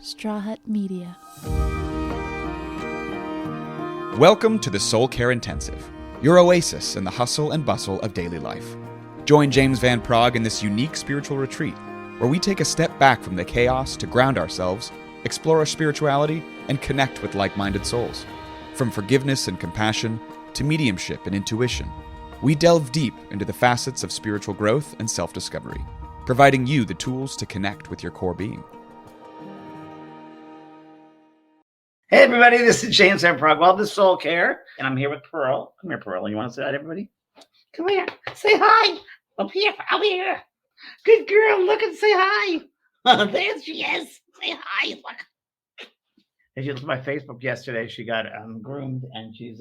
Straw Hut Media. Welcome to the Soul Care Intensive, your oasis in the hustle and bustle of daily life. Join James Van Praagh in this unique spiritual retreat, where we take a step back from the chaos to ground ourselves, explore our spirituality, and connect with like-minded souls. From forgiveness and compassion to mediumship and intuition, we delve deep into the facets of spiritual growth and self-discovery, providing you the tools to connect with your core being. Hey everybody, this is James Van Praagh. Welcome to Soul Care, and I'm here with Pearl. Come here, Pearl. You want to say hi to everybody? Come here. Say hi. Up here. Up here. Good girl. Look and say hi. There she is. Say hi. Look. If you looked at my Facebook yesterday, she got groomed, and she's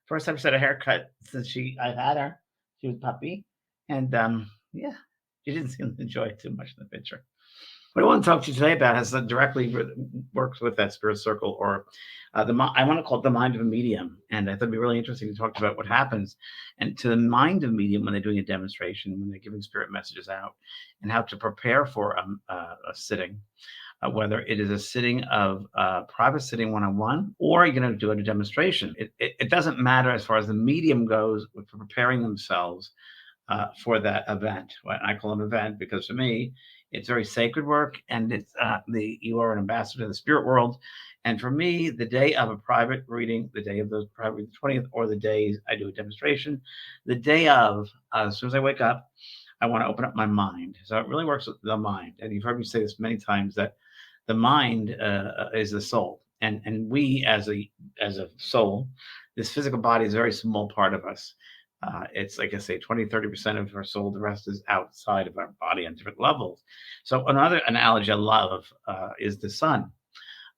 first time she had a haircut since I've had her. She was a puppy, and yeah, she didn't seem to enjoy it too much in the picture. What I want to talk to you today about has directly works with that spirit circle, or I want to call it the mind of a medium. And I thought it'd be really interesting to talk about what happens and to the mind of a medium when they're doing a demonstration, when they're giving spirit messages out, and how to prepare for a sitting, whether it is a sitting of private sitting one-on-one, or you're going to do a demonstration. It doesn't matter as far as the medium goes for preparing themselves for that event. Well, I call it an event because for me, it's very sacred work, and it's you are an ambassador to the spirit world. And for me, the day of a private reading, the day of the private reading, the 20th, or the day I do a demonstration, the day of, as soon as I wake up, I want to open up my mind. So it really works with the mind. And you've heard me say this many times, that the mind is the soul. And we as a soul, this physical body is a very small part of us. It's like I say, 20-30% of our soul. The rest is outside of our body on different levels. So another analogy I love is the sun.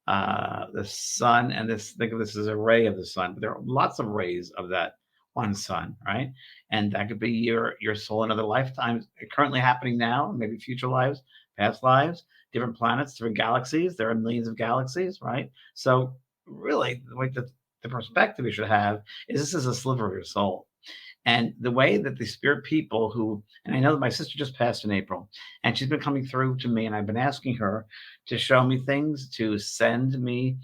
The sun, and think of this as a ray of the sun, but there are lots of rays of that one sun, right? And that could be your soul in other lifetimes, currently happening now, maybe future lives, past lives, different planets, different galaxies. There are millions of galaxies, right? So really, the perspective you should have is this is a sliver of your soul. And the way that the spirit people and I know that my sister just passed in April, and she's been coming through to me, and I've been asking her to show me things, to send me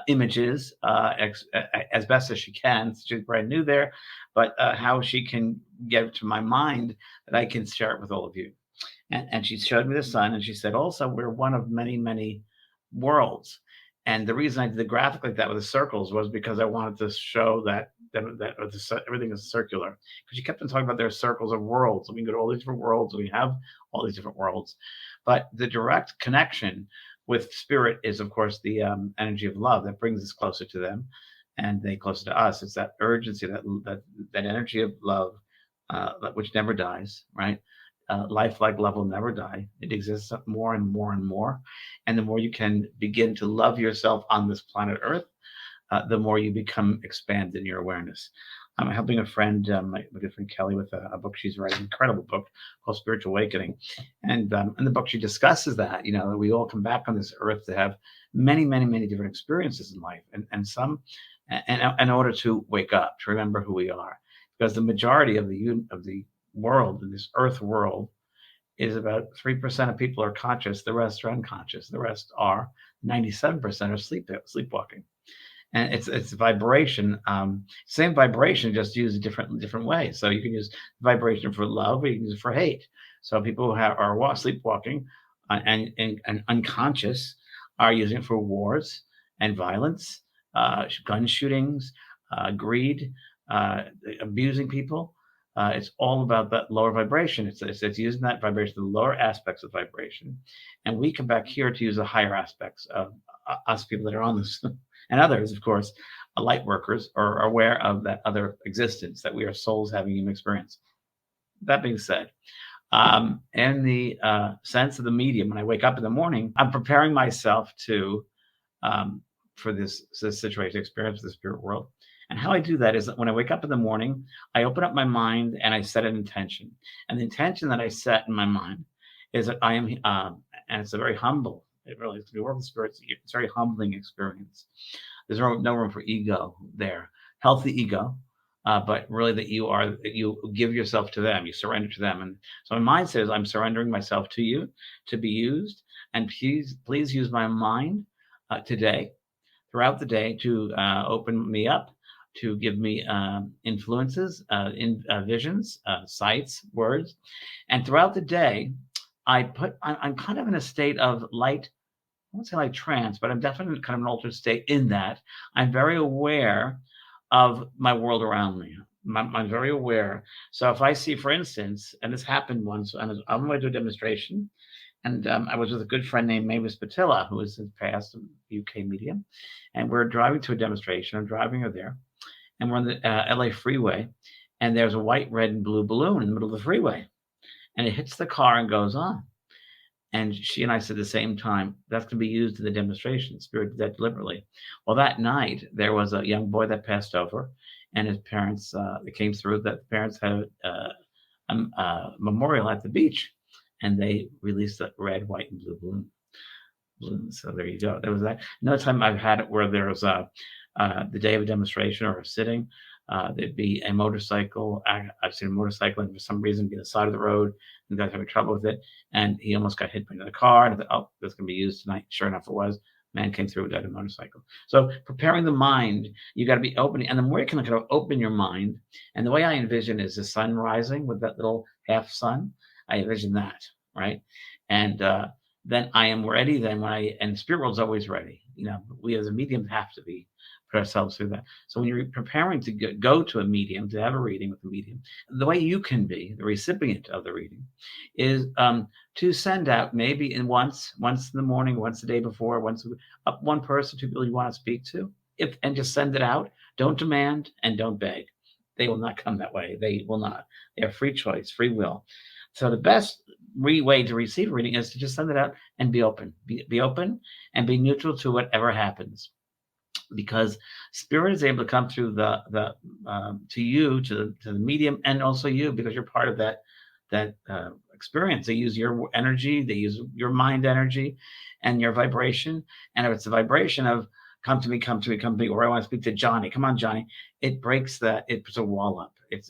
images as best as she can. She's brand new there, but how she can get it to my mind that I can share it with all of you. And she showed me the sun, and she said, also, we're one of many, many worlds. And the reason I did the graphic like that with the circles was because I wanted to show that everything is circular. Because you kept on talking about there are circles of worlds. We can go to all these different worlds. We have all these different worlds. But the direct connection with spirit is, of course, the energy of love that brings us closer to them, and they closer to us. It's that urgency, that energy of love, which never dies, right? Life like love will never die. It exists more and more and more. And the more you can begin to love yourself on this planet Earth, the more you become expanded in your awareness. I'm helping a friend, my good friend Kelly, with a book she's writing, an incredible book called Spiritual Awakening. And in the book, she discusses that, we all come back on this earth to have many, many, many different experiences in life, and some in order to wake up, to remember who we are. Because the majority of the world, in this earth world, is about 3% of people are conscious. The rest are unconscious. The rest are 97% are sleepwalking. And it's vibration, same vibration, just used a different way. So you can use vibration for love, or you can use it for hate. So people who are sleepwalking and unconscious are using it for wars and violence, gun shootings, greed, abusing people. It's all about that lower vibration. It's using that vibration, the lower aspects of vibration. And we come back here to use the higher aspects of us people that are on this, and others, of course, light workers, are aware of that other existence, that we are souls having human experience. That being said, in the sense of the medium, when I wake up in the morning, I'm preparing myself for this situation, experience the spirit world. And how I do that is that when I wake up in the morning, I open up my mind and I set an intention. And the intention that I set in my mind is that I am, and it's a very humble, it really is to be working with spirits. It's a very humbling experience. There's no room for ego there. Healthy ego, but really that you give yourself to them, you surrender to them. And so my mind says, I'm surrendering myself to you to be used, and please use my mind today, throughout the day, to open me up, to give me influences, visions, sights, words. And throughout the day, I'm kind of in a state of light. I won't say like trance, but I'm definitely kind of an altered state in that I'm very aware of my world around me. I'm very aware. So if I see, for instance, and this happened once, I was on my way to a demonstration, and I was with a good friend named Mavis Patilla, who is in past a UK medium, and we're driving to a demonstration. I'm driving her there, and we're on the LA freeway, and there's a white, red, and blue balloon in the middle of the freeway, and it hits the car and goes on. And she and I said at the same time, that's going to be used in the demonstration. Spirit did that deliberately. Well, that night, there was a young boy that passed over, and his parents, it came through that the parents had a memorial at the beach, and they released the red, white, and blue balloon. So there you go. There was that. Another time I've had it where there was the day of a demonstration or a sitting, there'd be a motorcycle. I've seen a motorcycle and for some reason be on the side of the road. The guy's having trouble with it, and he almost got hit by another car. And I thought, oh, that's going to be used tonight. Sure enough, it was. Man came through with a motorcycle. So preparing the mind, you got to be opening. And the more you can kind of open your mind, and the way I envision is the sun rising with that little half sun. I envision that, right? And then I am ready. Then and the spirit world's always ready. We as a medium have to put ourselves through that. So when you're preparing to go to a medium, to have a reading with a medium, the way you can be the recipient of the reading is to send out maybe once in the morning, once the day before, one person, two people you want to speak to, and just send it out. Don't demand and don't beg. They will not come that way. They will not. They have free choice, free will. So the best way to receive a reading is to just send it out and be open. Be open and be neutral to whatever happens. Because spirit is able to come through to you, to the medium, and also you, because you're part of that experience. They use your energy, they use your mind energy and your vibration. And if it's a vibration of come to me, come to me, come to me, or I want to speak to Johnny, come on, Johnny, it breaks that, it puts a wall up. It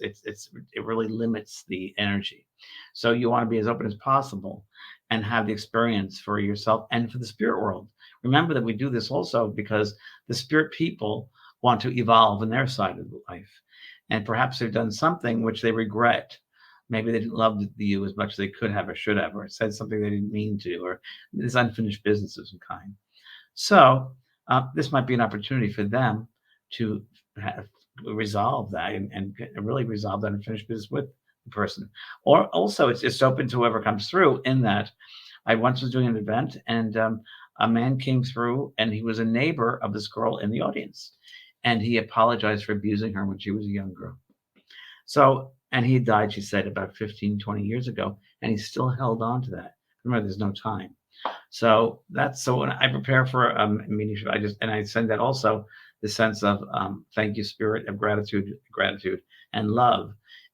really limits the energy. So you want to be as open as possible and have the experience for yourself and for the spirit world. Remember that we do this also because the spirit people want to evolve in their side of life. And perhaps they've done something which they regret. Maybe they didn't love you as much as they could have or should have, or said something they didn't mean to, or there's unfinished business of some kind. So this might be an opportunity for them to resolve that and really resolve that unfinished business with the person. Or also it's open to whoever comes through, in that I once was doing an event and a man came through and he was a neighbor of this girl in the audience. And he apologized for abusing her when she was a young girl. So, and he died, she said, about 15, 20 years ago. And he still held on to that. Remember, there's no time. So when I prepare for a mediumship, I send that also the sense of thank you, spirit, of gratitude and love.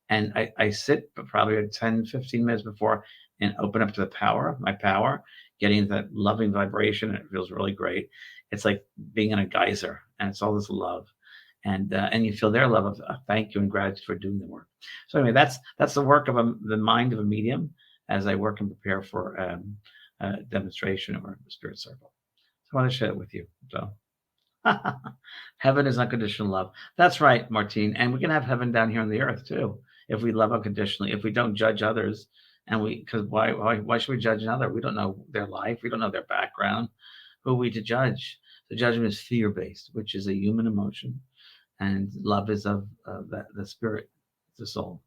And I sit probably 10, 15 minutes before and open up to my power, getting into that loving vibration. It feels really great. It's like being in a geyser, and it's all this love. And you feel their love of thank you and gratitude for doing the work. So anyway, that's the work of the mind of a medium as I work and prepare for a demonstration or a spirit circle. So I want to share it with you. So heaven is unconditional love. That's right, Martine. And we can have heaven down here on the earth too, if we love unconditionally, if we don't judge others. And because why should we judge another? We don't know their life. We don't know their background. Who are we to judge? The judgment is fear-based, which is a human emotion. And love is of the spirit, the soul.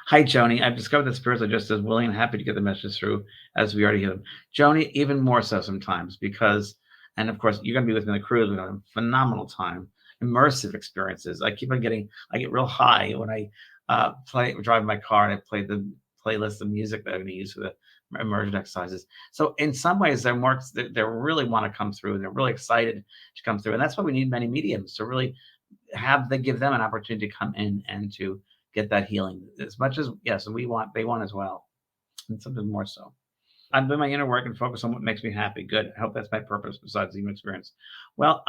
Hi, Joni. I've discovered that spirits are just as willing and happy to get the message through as we already hear them. Joni, even more so sometimes because, and of course, you're going to be with me on the cruise. We're going to have a phenomenal time, immersive experiences. I get real high when I drive my car and I play the playlist of music that I'm going to use for the immersion exercises. So in some ways, they really want to come through and they're really excited to come through. And that's why we need many mediums to really give them an opportunity to come in and to get that healing as much as, yes, they want as well. And something more so. I'm doing my inner work and focus on what makes me happy. Good. I hope that's my purpose besides the human experience. Well,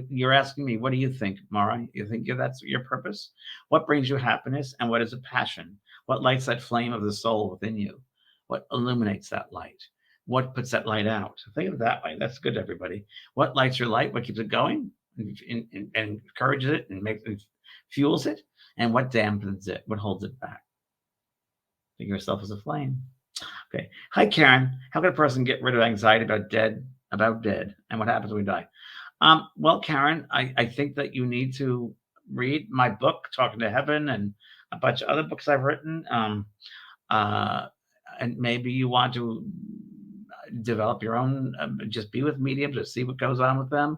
you're asking me, what do you think, Mara? You think that's your purpose? What brings you happiness and what is a passion? What lights that flame of the soul within you? What illuminates that light? what puts that light out? Think of it that way. That's good, everybody. What lights your light? What keeps it going and encourages it and makes it, fuels it? And what dampens it? What holds it back? Think of yourself as a flame. Okay. Hi, Karen. How can a person get rid of anxiety about dead? And what happens when we die? Well, Karen, I think that you need to read my book, Talking to Heaven, and a bunch of other books I've written. And maybe you want to develop your own, just be with mediums or see what goes on with them.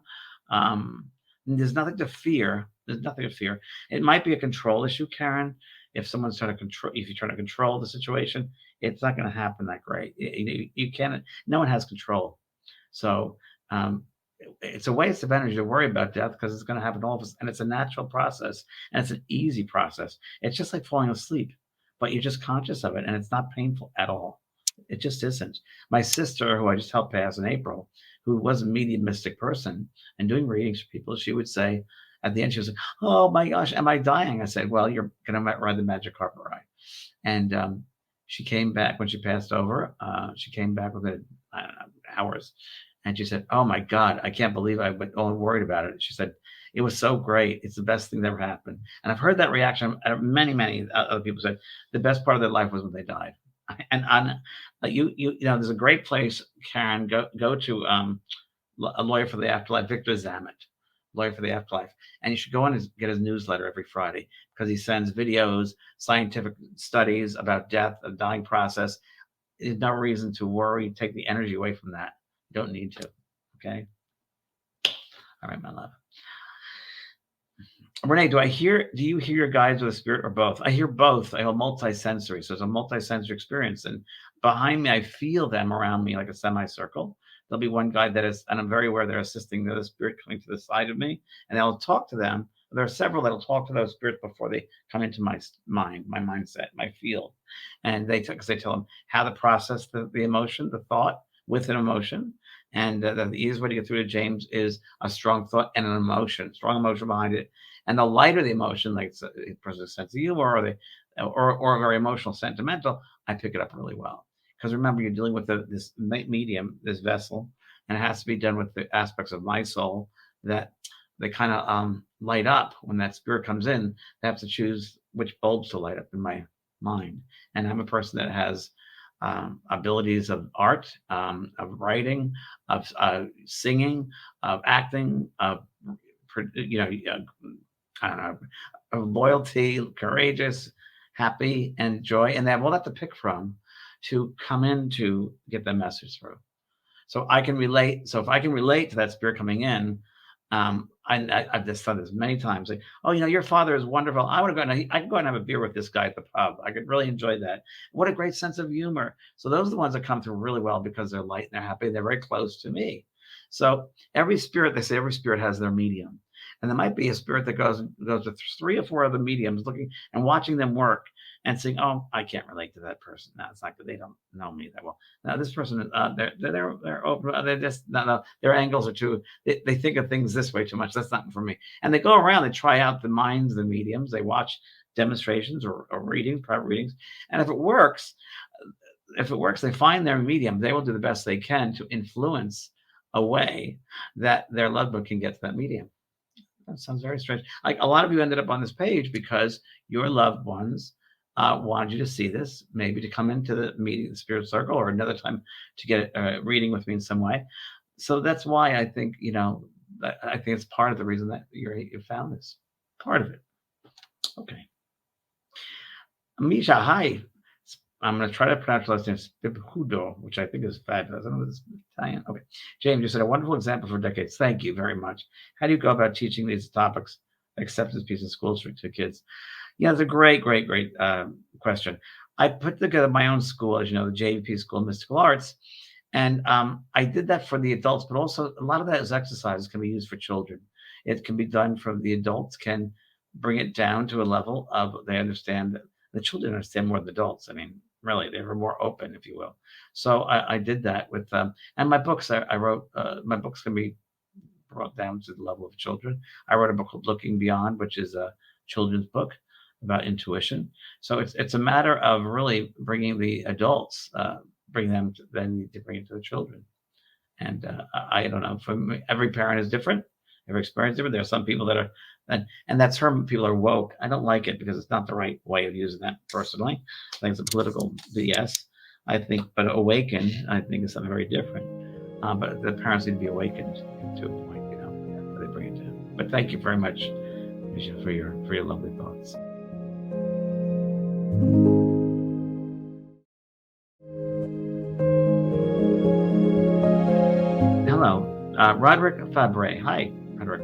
There's nothing to fear. There's nothing to fear. It might be a control issue, Karen. If someone's trying to control, if you're trying to control the situation, it's not going to happen that great. You can't. No one has control. So it's a waste of energy to worry about death because it's going to happen all of us, and it's a natural process, and it's an easy process. It's just like falling asleep, but you're just conscious of it, and it's not painful at all. It just isn't. My sister, who I just helped pass in April, who was a mediumistic person and doing readings for people, she would say at the end, she was like, "Oh my gosh, am I dying?" I said, "Well, you're going to ride the magic carpet ride." And she came back when she passed over. She came back within, I don't know, hours. And she said, "Oh my God, I can't believe I was all worried about it." She said, "It was so great. It's the best thing that ever happened." And I've heard that reaction. Many other people said the best part of their life was when they died. And you know, there's a great place, Karen. Go to a lawyer for the afterlife, Victor Zamet, lawyer for the afterlife, and you should go on and get his newsletter every Friday because he sends videos, scientific studies about death, the dying process. There's no reason to worry. Take the energy away from that. You don't need to. Okay. All right, my love. Renee, do you hear your guides with a spirit or both? I hear both. I have multi-sensory. So it's a multi-sensory experience. And behind me, I feel them around me like a semicircle. There'll be one guide that is, and I'm very aware they're assisting the other spirit coming to the side of me, and I'll talk to them. There are several that'll talk to those spirits before they come into my mind, my mindset, my field. And because they tell them how to process the emotion, the thought with an emotion. And the easiest way to get through to James is a strong thought and an emotion, strong emotion behind it. And the lighter the emotion, like a person's sense of humor or very emotional, sentimental, I pick it up really well. Because remember, you're dealing with this medium, this vessel, and it has to be done with the aspects of my soul that they kind of light up when that spirit comes in. They have to choose which bulbs to light up in my mind. And I'm a person that has abilities of art, of writing, of singing, of acting, of I don't know, of loyalty, courageous, happy, and joy, and they have all that to pick from to come in to get the message through. So I can relate. So if I can relate to that spirit coming in, I've just done this many times. Like, "Oh, your father is wonderful. I want to go and I can go and have a beer with this guy at the pub. I could really enjoy that. What a great sense of humor." So those are the ones that come through really well because they're light and they're happy. They're very close to me. So every spirit has their medium. And there might be a spirit that goes to 3 or 4 other mediums looking and watching them work and saying, "Oh, I can't relate to that person. No, it's not good. They don't know me that well. Now this person, they're open. They're just no. Their angles are too. They think of things this way too much. That's not for me." And they go around. They try out the minds of the mediums. They watch demonstrations or readings, private readings, and if it works, they find their medium. They will do the best they can to influence a way that their loved one can get to that medium. That sounds very strange. Like a lot of you ended up on this page because your loved ones wanted you to see this, maybe to come into the meeting, the spirit circle, or another time to get a reading with me in some way. So that's why I think, I think it's part of the reason that you found this. Part of it. Okay. Misha, hi. I'm going to try to pronounce your last name, Spipudo, which I think is fabulous. I don't know if it's Italian. Okay. James, you said a wonderful example for decades. Thank you very much. How do you go about teaching these topics, acceptance piece in schools to kids? Yeah, it's a great question. I put together my own school, as you know, the JVP School of Mystical Arts. And I did that for the adults, but also a lot of that is exercises can be used for children. It can be done from the adults can bring it down to a level of they understand that the children understand more than adults. I mean, really, they were more open, if you will. So I did that with and my books. I wrote my books can be brought down to the level of children. I wrote a book called Looking Beyond, which is a children's book about intuition. So it's a matter of really bringing the adults then need to bring it to the children. And I don't know. For me, every parent is different. Every experience is different. There are some people that are, and that term people are woke. I don't like it because it's not the right way of using that personally. I think it's a political BS. I think, but awakened, I think is something very different. But the parents need to be awakened to a point, where they bring it to. But thank you very much, Misha, for your lovely thoughts. Hello, Roderick Fabre. Hi, Roderick.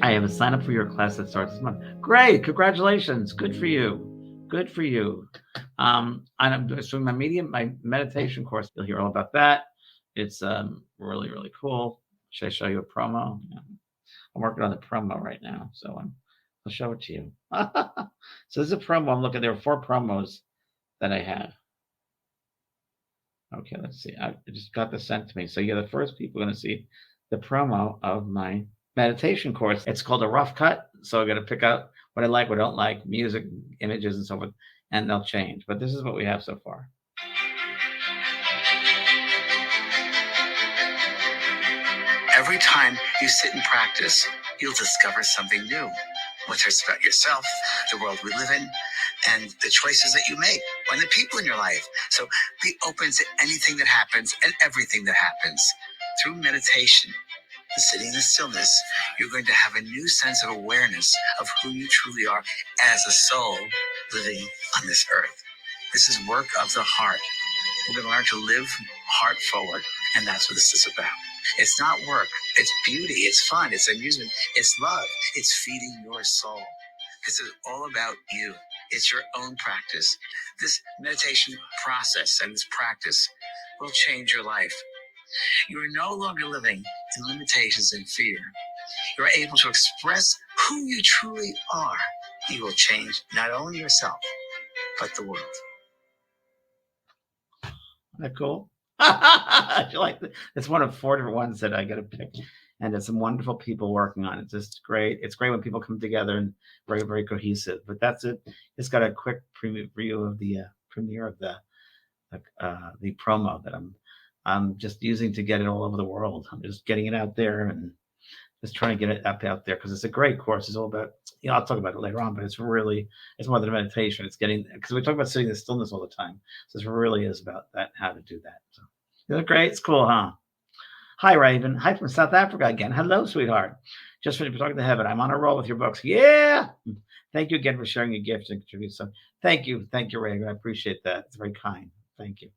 I have a sign up for your class that starts this month. Great, congratulations. Good for you. Good for you. I'm doing my meditation course. You'll hear all about that. It's really, really cool. Should I show you a promo? Yeah. I'm working on the promo right now, so I'll show it to you. So this is a promo. I'm looking. There are 4 promos that I have. Okay, let's see. I just got this sent to me. So you're the first people going to see the promo of my meditation course. It's called a rough cut. So I got to pick out what I like, what I don't like, music, images, and so forth, and they'll change. But this is what we have so far. Every time you sit and practice, you'll discover something new, whether it's about yourself, the world we live in, and the choices that you make, and the people in your life. So be open to anything that happens and everything that happens. Through meditation, the sitting in the stillness, you're going to have a new sense of awareness of who you truly are as a soul living on this earth. This is work of the heart. We're going to learn to live heart forward, and that's what this is about. It's not work. It's beauty. It's fun. It's amusement. It's love. It's feeding your soul. This is all about you. It's your own practice. This meditation process and this practice will change your life. You are no longer living in limitations and fear. You're able to express who you truly are. You will change not only yourself, but the world. Isn't that cool? I feel like it's one of 4 different ones that I got to pick, and there's some wonderful people working on it. It's just great. It's great when people come together and very, very cohesive. But that's it. It's got a quick preview of the premiere of the promo that I'm just using to get it all over the world. I'm just getting it out there and just trying to get it up out there because it's a great course. It's all about, I'll talk about it later on, but it's more than a meditation. It's getting, because we talk about sitting in stillness all the time. So this really is about that, how to do that. So you look great. It's cool, huh? Hi, Raven. Hi from South Africa again. Hello, sweetheart. Just finished talking to heaven. I'm on a roll with your books. Yeah. Thank you again for sharing your gift and contribute. So thank you. Thank you, Raven. I appreciate that. It's very kind. Thank you.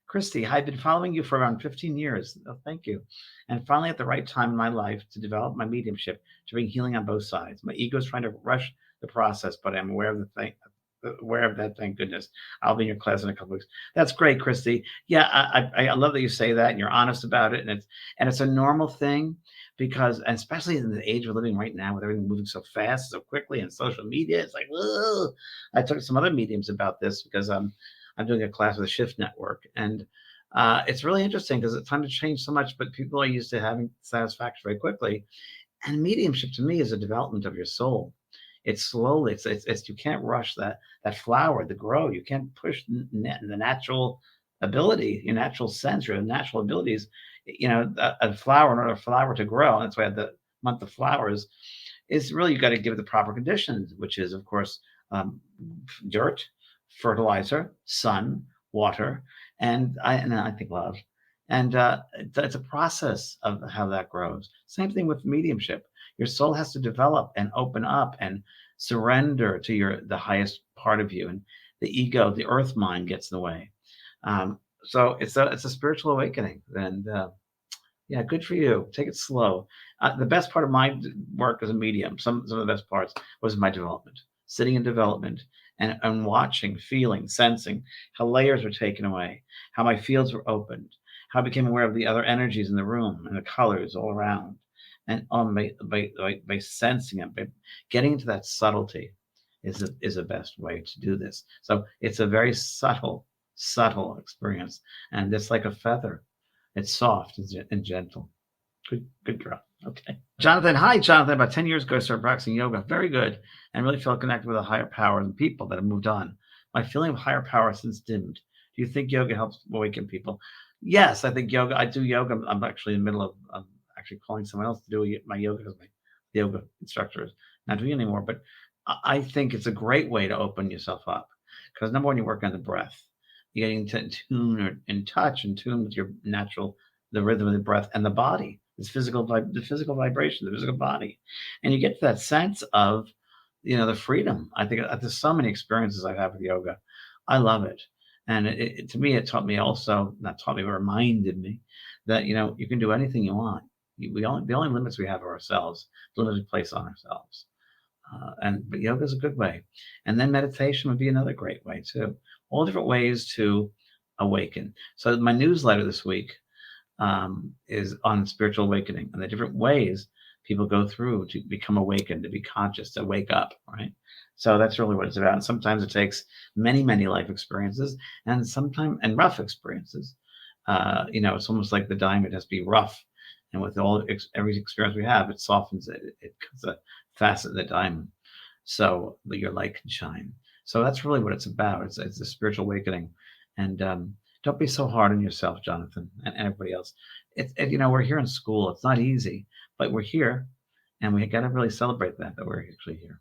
Christy, I've been following you for around 15 years. Oh, thank you. And finally, at the right time in my life to develop my mediumship, to bring healing on both sides. My ego is trying to rush the process, but I'm aware of that. Thank goodness. I'll be in your class in a couple weeks. That's great, Christy. Yeah, I love that you say that and you're honest about it. And it's a normal thing because, and especially in the age we're living right now with everything moving so fast, so quickly, and social media, it's like, ugh. I talked to some other mediums about this because I'm doing a class with the Shift Network, and it's really interesting because it's time to change so much, but people are used to having satisfaction very quickly. And mediumship to me is a development of your soul. It's slowly, it's you can't rush that flower to grow. You can't push the natural ability, your natural sense, your natural abilities. A flower, in order for a flower to grow, and that's why the month of flowers is really, you got to give it the proper conditions, which is, of course, dirt, fertilizer, sun, water, and I think love. And it's a process of how that grows. Same thing with mediumship. Your soul has to develop and open up and surrender to the highest part of you. And the ego, the earth mind, gets in the way. So it's a spiritual awakening. And yeah, good for you. Take it slow. The best part of my work as a medium, some of the best parts, was my development, sitting in development and watching, feeling, sensing how layers were taken away, how my fields were opened, how I became aware of the other energies in the room and the colors all around. And by sensing it, by getting into that subtlety is the best way to do this. So it's a very subtle experience. And it's like a feather. It's soft and gentle. Good girl. Okay. Jonathan. Hi, Jonathan. About 10 years ago, I started practicing yoga. Very good. And really felt connected with a higher power and people that have moved on. My feeling of higher power has since dimmed. Do you think yoga helps awaken people? Yes, I think yoga. I do yoga. I'm actually in the middle of actually calling someone else to do my yoga because my yoga instructor is not doing it anymore. But I think it's a great way to open yourself up because number one, you work on the breath. You're getting in tune or in touch, in tune with your natural, the rhythm of the breath and the body, this the physical vibration, the physical body, and you get to that sense of, the freedom. I think there's so many experiences I've had with yoga. I love it. And to me, it taught me also, not taught me, but reminded me that, you can do anything you want. The only limits we have are ourselves, the limits we place on ourselves. But yoga is a good way. And then meditation would be another great way too. All different ways to awaken. So my newsletter this week is on spiritual awakening and the different ways people go through to become awakened, to be conscious, to wake up, right? So that's really what it's about. And sometimes it takes many, many life experiences and rough experiences. It's almost like the diamond has to be rough. And with every experience we have, it softens it. It cuts a facet of the diamond so that your light can shine. So that's really what it's about. It's a spiritual awakening. And don't be so hard on yourself, Jonathan, and everybody else. We're here in school. It's not easy, but we're here, and we got to really celebrate that we're actually here.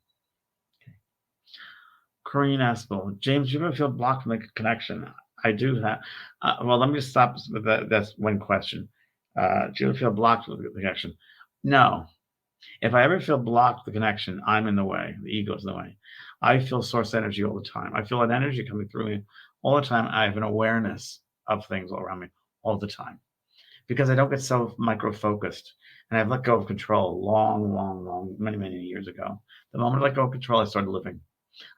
Okay. Corinne Aspel, James, do you ever feel blocked from the connection? I do have. Well, let me just stop with that. That's one question. Do you ever feel blocked with the connection? No. If I ever feel blocked the connection, I'm in the way. The ego's in the way. I feel source energy all the time. I feel an energy coming through me all the time. I have an awareness of things all around me all the time because I don't get so micro-focused. And I've let go of control long, many, many years ago. The moment I let go of control, I started living.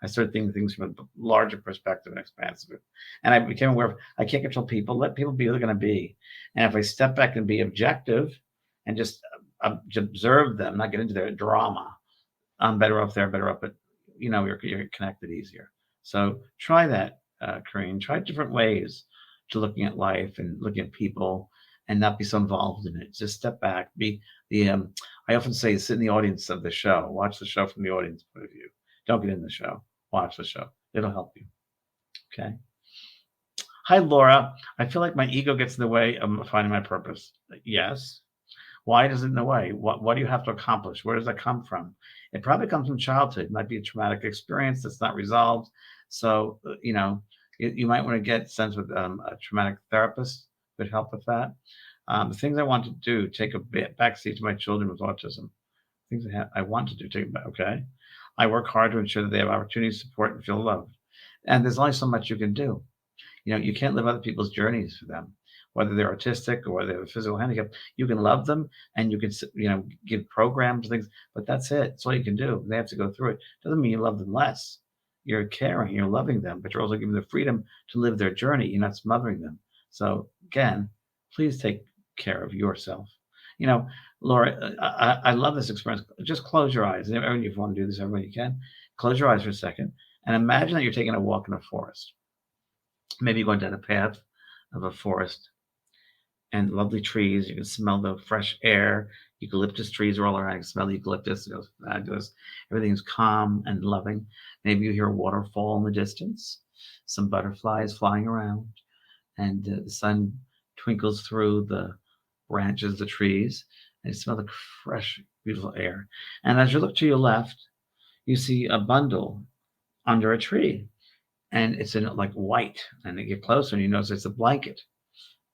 I started thinking things from a larger perspective and expansive. And I became aware of I can't control people. Let people be who they're going to be. And if I step back and be objective and just observe them, not get into their drama, I'm better off there, better off, but you're connected easier. So try that, Corinne. Try different ways to looking at life and looking at people and not be so involved in it. Just step back. I often say sit in the audience of the show. Watch the show from the audience point of view. Don't get in the show. Watch the show. It'll help you. Okay. Hi, Laura. I feel like my ego gets in the way of finding my purpose. Yes. Why does it in the way? What do you have to accomplish? Where does that come from? It probably comes from childhood. It might be a traumatic experience that's not resolved. So, you might want to get sense with a traumatic therapist could help with that. The things I want to do, take a backseat to my children with autism. Things I want to do, take it back. Okay. I work hard to ensure that they have opportunities, support, and feel loved. And there's only so much you can do. You can't live other people's journeys for them, whether they're autistic or whether they have a physical handicap. You can love them and you can, give programs, things, but that's it. That's all you can do. They have to go through it. Doesn't mean you love them less. You're caring, you're loving them, but you're also giving them the freedom to live their journey. You're not smothering them. So again, please take care of yourself. Laura, I love this experience. Just close your eyes. Everyone, if you want to do this, everyone you can. Close your eyes for a second and imagine that you're taking a walk in a forest. Maybe you're going down a path of a forest and lovely trees. You can smell the fresh air. Eucalyptus trees are all around. You can smell the eucalyptus. It goes fabulous. Everything's calm and loving. Maybe you hear a waterfall in the distance, some butterflies flying around, and the sun twinkles through the branches of the trees, and you smell the fresh, beautiful air. And as you look to your left, you see a bundle under a tree, and it's in like white. And you get closer, and you notice it's a blanket.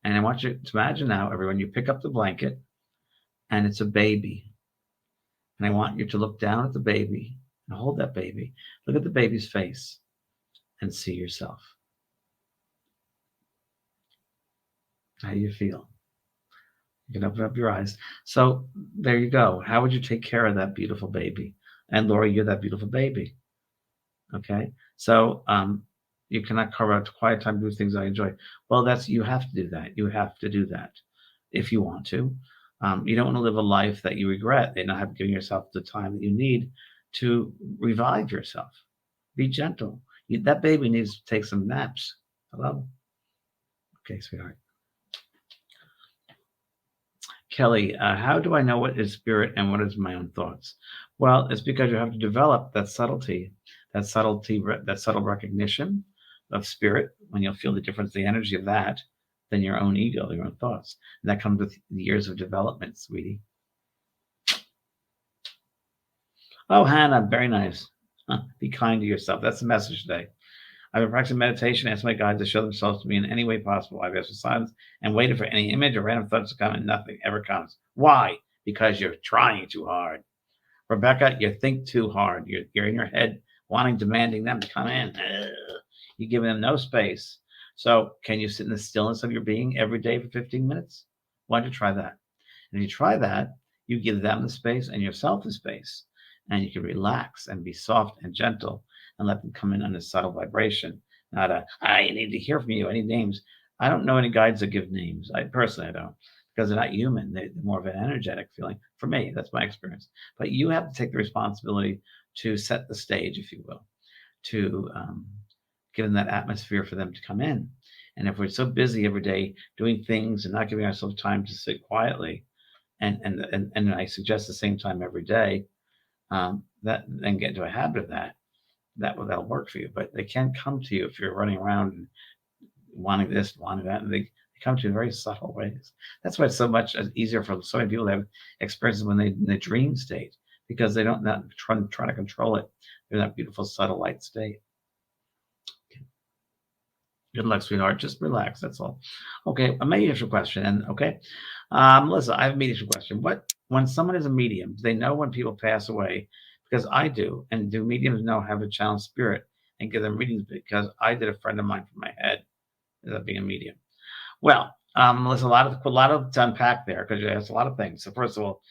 And I want you to imagine now, everyone, you pick up the blanket, and it's a baby. And I want you to look down at the baby and hold that baby. Look at the baby's face and see yourself. How do you feel? You can open up your eyes. So there you go. How would you take care of that beautiful baby? And Laura, you're that beautiful baby. Okay. So you cannot carve out quiet time to do things I enjoy. Well, you have to do that. You have to do that if you want to. You don't want to live a life that you regret and not have given yourself the time that you need to revive yourself. Be gentle. That baby needs to take some naps. Hello? Okay, sweetheart. Kelly, how do I know what is spirit and what is my own thoughts? Well, it's because you have to develop that subtle recognition, of spirit, when you'll feel the difference, the energy of that, than your own ego, your own thoughts. And that comes with years of development, sweetie. Oh, Hannah, very nice. Be kind to yourself. That's the message today. I've been practicing meditation, asked my guides to show themselves to me in any way possible. I've asked for silence and waited for any image or random thoughts to come, and nothing ever comes. Why? Because you're trying too hard. Rebecca, you think too hard. You're in your head demanding them to come in. You're giving them no space. So can you sit in the stillness of your being every day for 15 minutes? Why don't you try that? And if you try that, you give them the space and yourself the space. And you can relax and be soft and gentle and let them come in on a subtle vibration. Not I need to hear from you. I need names. I don't know any guides that give names. I personally don't, because they're not human. They're more of an energetic feeling. For me, that's my experience. But you have to take the responsibility to set the stage, if you will, to give them that atmosphere for them to come in. And if we're so busy every day doing things and not giving ourselves time to sit quietly, and I suggest the same time every day, that then get into a habit of that'll work for you. But they can't come to you if you're running around and wanting this, wanting that, and they come to you in very subtle ways. That's why it's so much easier for so many people to have experiences when they're in the dream state, because they don't not try to control it. They're in that beautiful subtle light state. Okay. Good luck, sweetheart. Just relax. That's all. Okay, a mediumship question. And okay, Melissa, I have a mediumship question. When someone is a medium, do they know when people pass away? Because I do. And do mediums know how to challenge spirit and give them readings? Because I did a friend of mine from my head ended up being a medium. Well, Melissa, a lot of to unpack there, because you asked a lot of things. So first of all,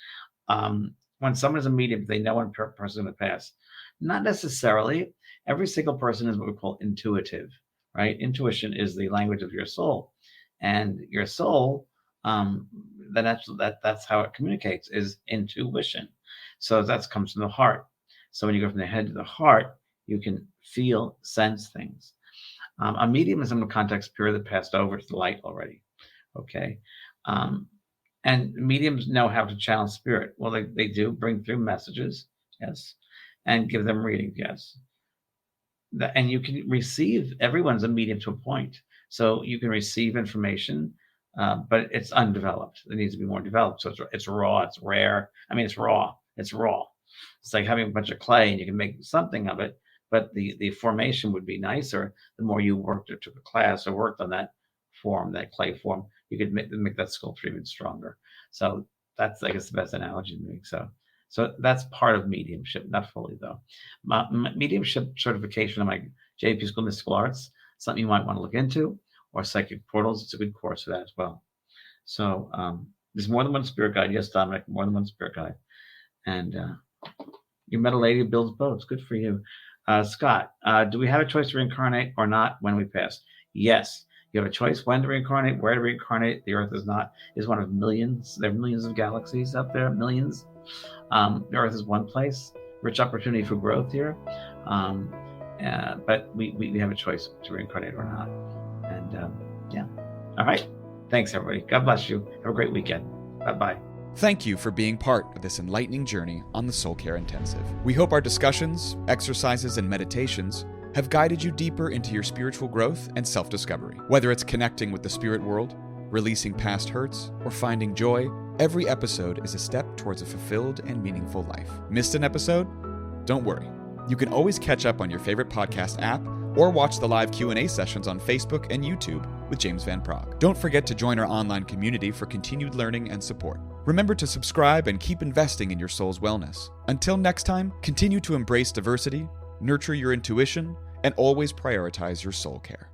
when someone is a medium, they know when a person is going to pass. Not necessarily. Every single person is what we call intuitive, right? Intuition is the language of your soul, and your soul, that's how it communicates, is intuition. So that comes from the heart. So when you go from the head to the heart, you can feel, sense things. A medium is in the context period that passed over to the light already. Okay. And mediums know how to channel spirit. Well, they do bring through messages, yes, and give them readings, yes. And you can receive, everyone's a medium to a point. So you can receive information, but it's undeveloped. It needs to be more developed. So it's raw, it's rare. I mean, it's raw. It's raw. It's like having a bunch of clay and you can make something of it, but the formation would be nicer the more you worked or took a class or worked on that form, that clay form. You could make that sculpture even stronger. So that's, I guess, the best analogy to make. So that's part of mediumship, not fully though. Mediumship certification on my JP School of Mystical Arts, something you might want to look into, or psychic portals. It's a good course for that as well. So there's more than one spirit guide. Yes, Dominic, more than one spirit guide. And you met a lady who builds boats. Good for you. Scott, do we have a choice to reincarnate or not when we pass? Yes. You have a choice when to reincarnate, where to reincarnate. The Earth is one of millions. There are millions of galaxies out there, millions. The Earth is one place. Rich opportunity for growth here. But we have a choice to reincarnate or not. And yeah. All right. Thanks, everybody. God bless you. Have a great weekend. Bye-bye. Thank you for being part of this enlightening journey on the Soul Care Intensive. We hope our discussions, exercises, and meditations have guided you deeper into your spiritual growth and self-discovery. Whether it's connecting with the spirit world, releasing past hurts, or finding joy, every episode is a step towards a fulfilled and meaningful life. Missed an episode? Don't worry. You can always catch up on your favorite podcast app or watch the live Q&A sessions on Facebook and YouTube with James Van Praagh. Don't forget to join our online community for continued learning and support. Remember to subscribe and keep investing in your soul's wellness. Until next time, continue to embrace diversity, nurture your intuition, and always prioritize your soul care.